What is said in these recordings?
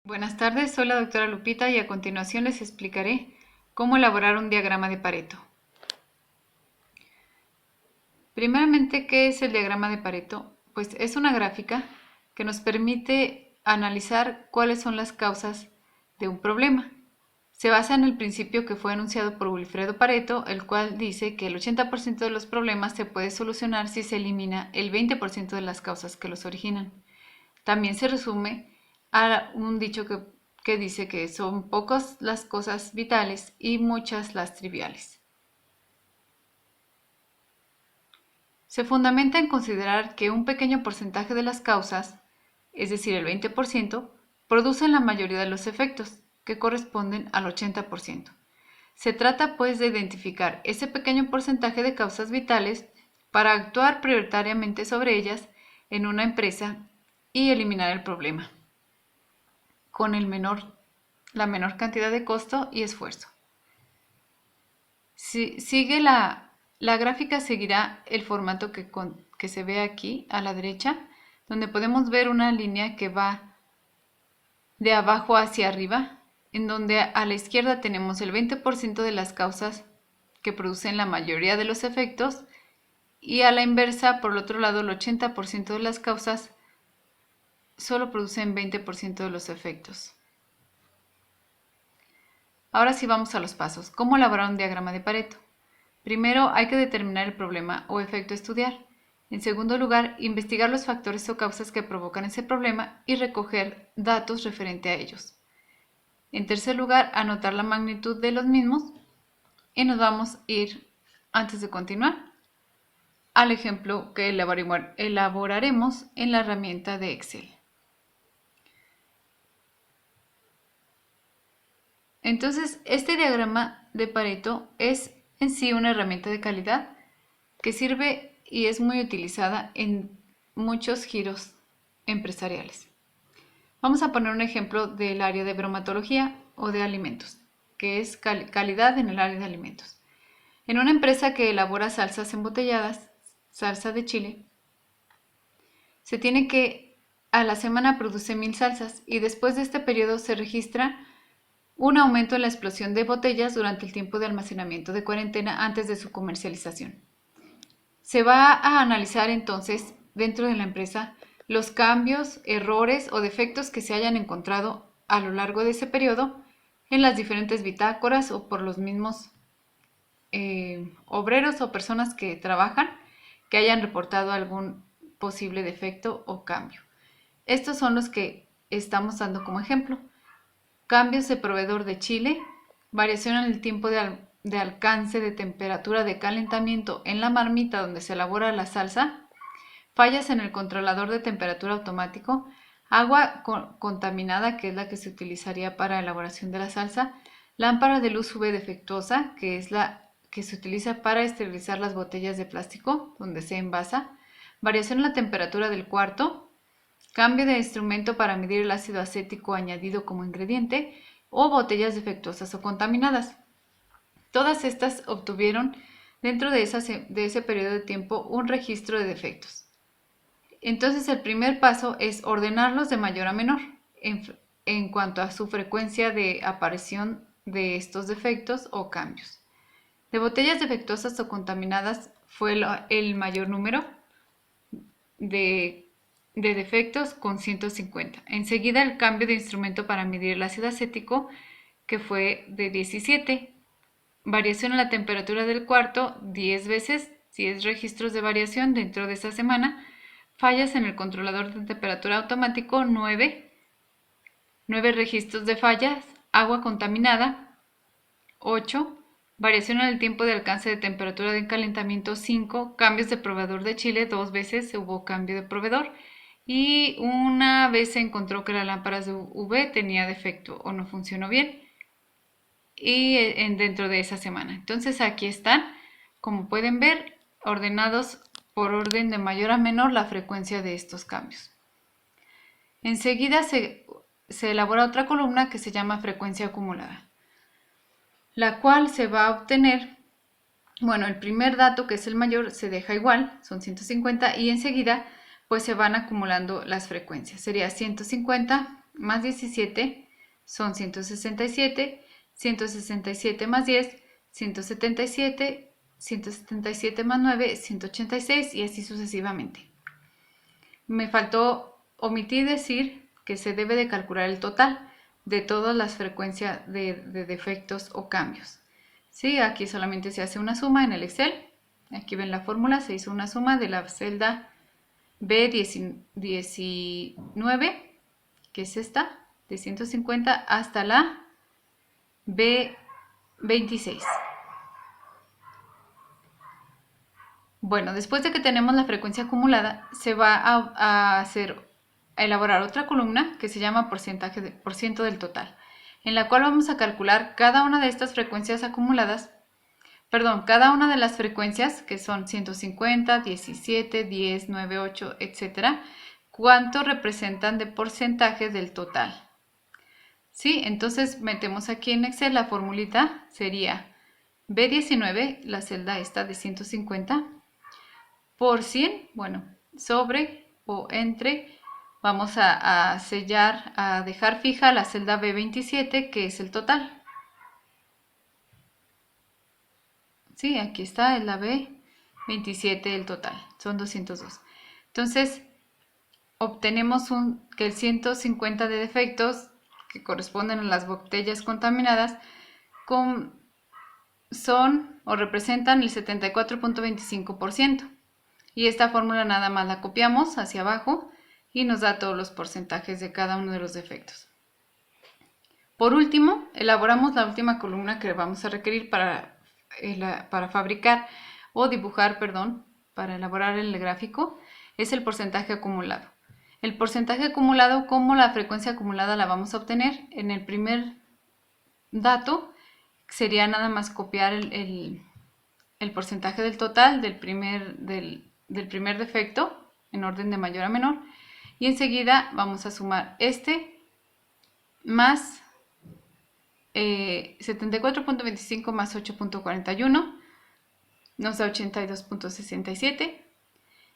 Buenas tardes, soy la doctora Lupita y a continuación les explicaré cómo elaborar un diagrama de Pareto. Primeramente, ¿qué es el diagrama de Pareto? Pues es una gráfica que nos permite analizar cuáles son las causas de un problema. Se basa en el principio que fue anunciado por Wilfredo Pareto, el cual dice que el 80% de los problemas se puede solucionar si se elimina el 20% de las causas que los originan. También se resume a un dicho que dice que son pocas las cosas vitales y muchas las triviales. Se fundamenta en considerar que un pequeño porcentaje de las causas, es decir, el 20%, producen la mayoría de los efectos, que corresponden al 80%. Se trata, pues, de identificar ese pequeño porcentaje de causas vitales para actuar prioritariamente sobre ellas en una empresa y eliminar el problema con la menor cantidad de costo y esfuerzo. La gráfica seguirá el formato que se ve aquí a la derecha, donde podemos ver una línea que va de abajo hacia arriba, en donde a la izquierda tenemos el 20% de las causas que producen la mayoría de los efectos y a la inversa, por el otro lado, el 80% de las causas solo producen 20% de los efectos. Ahora sí vamos a los pasos. ¿Cómo elaborar un diagrama de Pareto? Primero hay que determinar el problema o efecto a estudiar. En segundo lugar, investigar los factores o causas que provocan ese problema y recoger datos referente a ellos. En tercer lugar, anotar la magnitud de los mismos y nos vamos a ir, antes de continuar, al ejemplo que elaboraremos en la herramienta de Excel. Entonces, este diagrama de Pareto es en sí una herramienta de calidad que sirve y es muy utilizada en muchos giros empresariales. Vamos a poner un ejemplo del área de bromatología o de alimentos, que es calidad en el área de alimentos. En una empresa que elabora salsas embotelladas, salsa de chile, se tiene que a la semana produce 1000 salsas y después de este periodo se registra un aumento en la explosión de botellas durante el tiempo de almacenamiento de cuarentena antes de su comercialización. Se va a analizar entonces dentro de la empresa los cambios, errores o defectos que se hayan encontrado a lo largo de ese periodo en las diferentes bitácoras o por los mismos obreros o personas que trabajan que hayan reportado algún posible defecto o cambio. Estos son los que estamos dando como ejemplo. Cambios de proveedor de chile, variación en el tiempo de alcance de temperatura de calentamiento en la marmita donde se elabora la salsa, fallas en el controlador de temperatura automático, agua contaminada, que es la que se utilizaría para elaboración de la salsa, lámpara de luz UV defectuosa, que es la que se utiliza para esterilizar las botellas de plástico donde se envasa, variación en la temperatura del cuarto, cambio de instrumento para medir el ácido acético añadido como ingrediente o botellas defectuosas o contaminadas. Todas estas obtuvieron dentro de ese periodo de tiempo un registro de defectos. Entonces el primer paso es ordenarlos de mayor a menor en cuanto a su frecuencia de aparición de estos defectos o cambios. De botellas defectuosas o contaminadas fue el mayor número de defectos con 150. Enseguida el cambio de instrumento para medir el ácido acético, que fue de 17. Variación en la temperatura del cuarto, 10 veces, 10 registros de variación dentro de esa semana. Fallas en el controlador de temperatura automático, 9 registros de fallas. Agua contaminada, 8. Variación en el tiempo de alcance de temperatura de calentamiento, 5. Cambios de proveedor de chile, 2 veces hubo cambio de proveedor. Y una vez se encontró que la lámpara de UV tenía defecto o no funcionó bien y dentro de esa semana. Entonces aquí están, como pueden ver, ordenados por orden de mayor a menor la frecuencia de estos cambios. Enseguida se elabora otra columna que se llama frecuencia acumulada, la cual se va a obtener, bueno, el primer dato que es el mayor se deja igual, son 150 y enseguida pues se van acumulando las frecuencias. Sería 150 más 17 son 167, 167 más 10, 177, 177 más 9, 186 y así sucesivamente. Me faltó omitir decir que se debe de calcular el total de todas las frecuencias de defectos o cambios. ¿Sí? Aquí solamente se hace una suma en el Excel. Aquí ven la fórmula, se hizo una suma de la celda B19, que es esta, de 150, hasta la B26. Bueno, después de que tenemos la frecuencia acumulada, se va a elaborar otra columna que se llama porcentaje por ciento del total, en la cual vamos a calcular cada una de estas frecuencias acumuladas, perdón, cada una de las frecuencias que son 150, 17, 10, 9, 8, etc., cuánto representan de porcentaje del total. ¿Sí? Entonces metemos aquí en Excel la formulita, sería B19, la celda esta de 150, por 100, bueno, sobre o entre, vamos a sellar, a dejar fija la celda B27, que es el total. Sí, aquí está, es la B27 el total, son 202. Entonces, obtenemos que el 150 de defectos, que corresponden a las botellas contaminadas, son o representan el 74.25%. Y esta fórmula nada más la copiamos hacia abajo y nos da todos los porcentajes de cada uno de los defectos. Por último, elaboramos la última columna que vamos a requerir para fabricar o dibujar, perdón, para elaborar el gráfico, es el porcentaje acumulado. El porcentaje acumulado, como la frecuencia acumulada la vamos a obtener en el primer dato, sería nada más copiar el porcentaje del total del primer defecto en orden de mayor a menor, y enseguida vamos a sumar este más 74.25 más 8.41 nos da 82.67.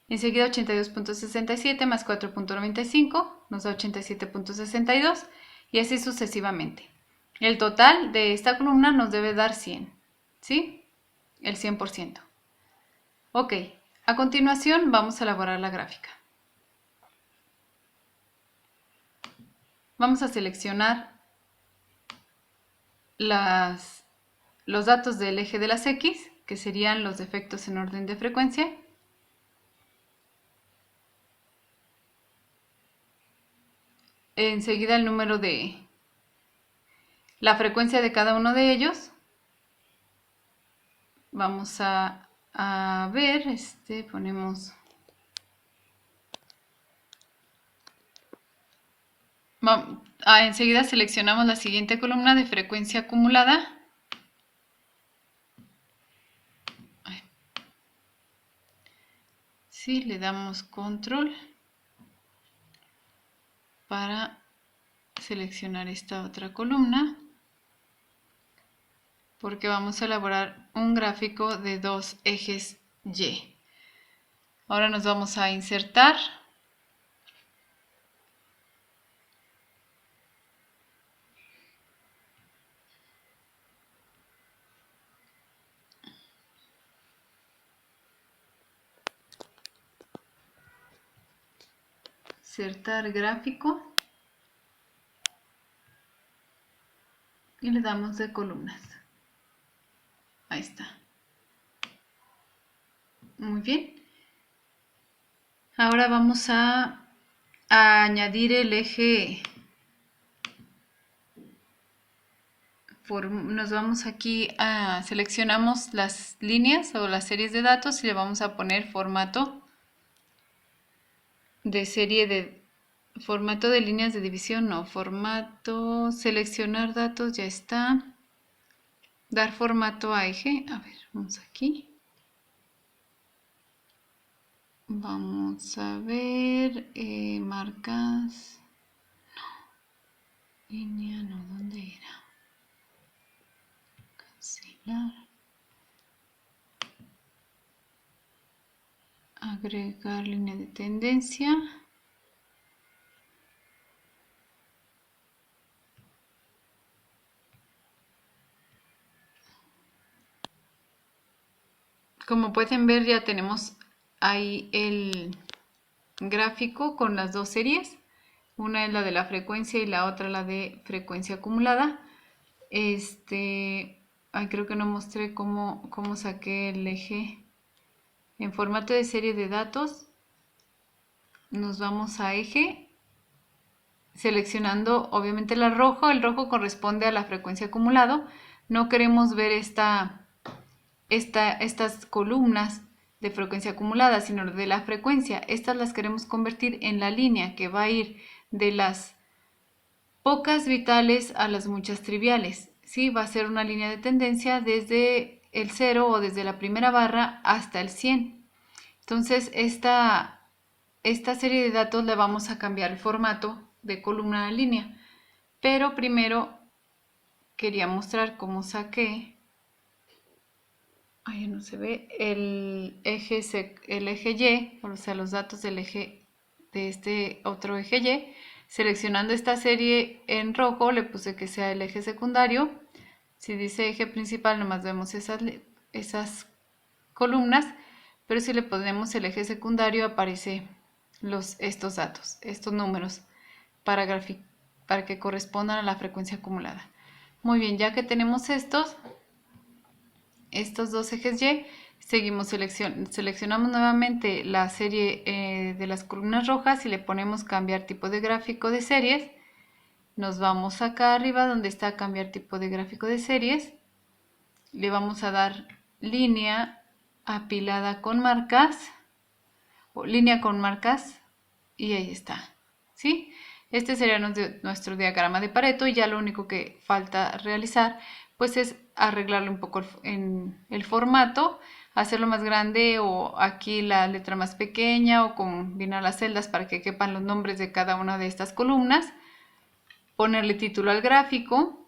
Enseguida 82.67 más 4.95 nos da 87.62 y así sucesivamente. El total de esta columna nos debe dar 100, ¿sí? El 100%. Ok, a continuación vamos a elaborar la gráfica. Vamos a seleccionar los datos del eje de las X, que serían los defectos en orden de frecuencia. Enseguida el número de la frecuencia de cada uno de ellos. Vamos a ver, ponemos... enseguida seleccionamos la siguiente columna de frecuencia acumulada. Sí, le damos control para seleccionar esta otra columna, porque vamos a elaborar un gráfico de dos ejes Y. Ahora nos vamos a insertar. Insertar gráfico. Y le damos de columnas. Ahí está. Muy bien. Ahora vamos a añadir el eje. Nos vamos aquí seleccionamos las líneas o las series de datos y le vamos a poner formato de serie de formato de líneas de división, no, formato, seleccionar datos, ya está. Dar formato a eje, a ver, vamos aquí. Vamos a ver, marcas, no, línea, no, ¿dónde era? Cancelar. Agregar línea de tendencia. Como pueden ver, ya tenemos ahí el gráfico con las dos series. Una es la de la frecuencia y la otra la de frecuencia acumulada. Creo que no mostré cómo saqué el eje en formato de serie de datos. Nos vamos a eje, seleccionando obviamente el rojo. El rojo corresponde a la frecuencia acumulado. No queremos ver estas columnas de frecuencia acumulada, sino de la frecuencia. Estas las queremos convertir en la línea que va a ir de las pocas vitales a las muchas triviales. ¿Sí? Va a ser una línea de tendencia desde el 0 o desde la primera barra hasta el 100. Entonces, esta serie de datos le vamos a cambiar el formato de columna a línea. Pero primero quería mostrar cómo saqué, ahí no se ve, el eje Y, o sea, los datos del eje de este otro eje Y. Seleccionando esta serie en rojo, le puse que sea el eje secundario. Si dice eje principal, nomás vemos esas columnas, pero si le ponemos el eje secundario, aparece estos datos, estos números, para que correspondan a la frecuencia acumulada. Muy bien, ya que tenemos estos dos ejes Y, seguimos seleccionamos nuevamente la serie de las columnas rojas y le ponemos cambiar tipo de gráfico de series. Nos vamos acá arriba donde está cambiar tipo de gráfico de series. Le vamos a dar línea apilada con marcas o línea con marcas y ahí está. ¿Sí? Este sería nuestro diagrama de Pareto y ya lo único que falta realizar pues es arreglarle un poco en el formato, hacerlo más grande o aquí la letra más pequeña o combinar las celdas para que quepan los nombres de cada una de estas columnas, ponerle título al gráfico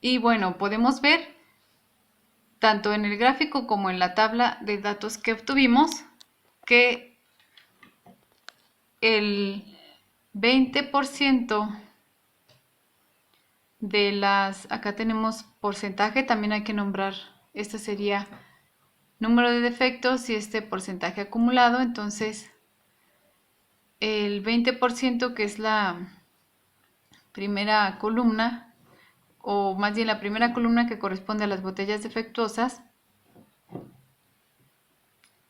y bueno, podemos ver tanto en el gráfico como en la tabla de datos que obtuvimos que el 20% de acá tenemos porcentaje, también hay que nombrar, este sería número de defectos y este porcentaje acumulado. Entonces el 20%, que es la primera columna, o más bien la primera columna que corresponde a las botellas defectuosas,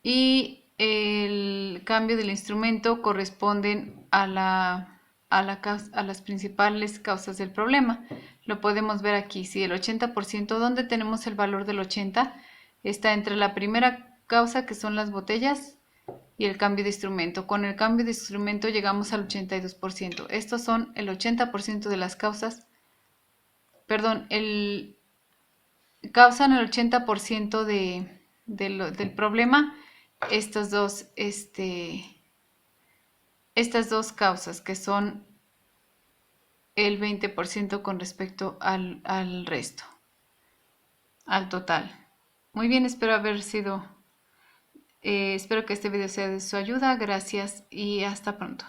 y el cambio del instrumento corresponden a las principales causas del problema. Lo podemos ver aquí, si el 80%, donde tenemos el valor del 80, está entre la primera causa, que son las botellas, y el cambio de instrumento. Con el cambio de instrumento llegamos al 82%. Estos son el 80% de las causas, perdón, causan el 80% del problema. Estas dos causas, que son el 20% con respecto al resto, al total. Muy bien, espero que este video sea de su ayuda. Gracias y hasta pronto.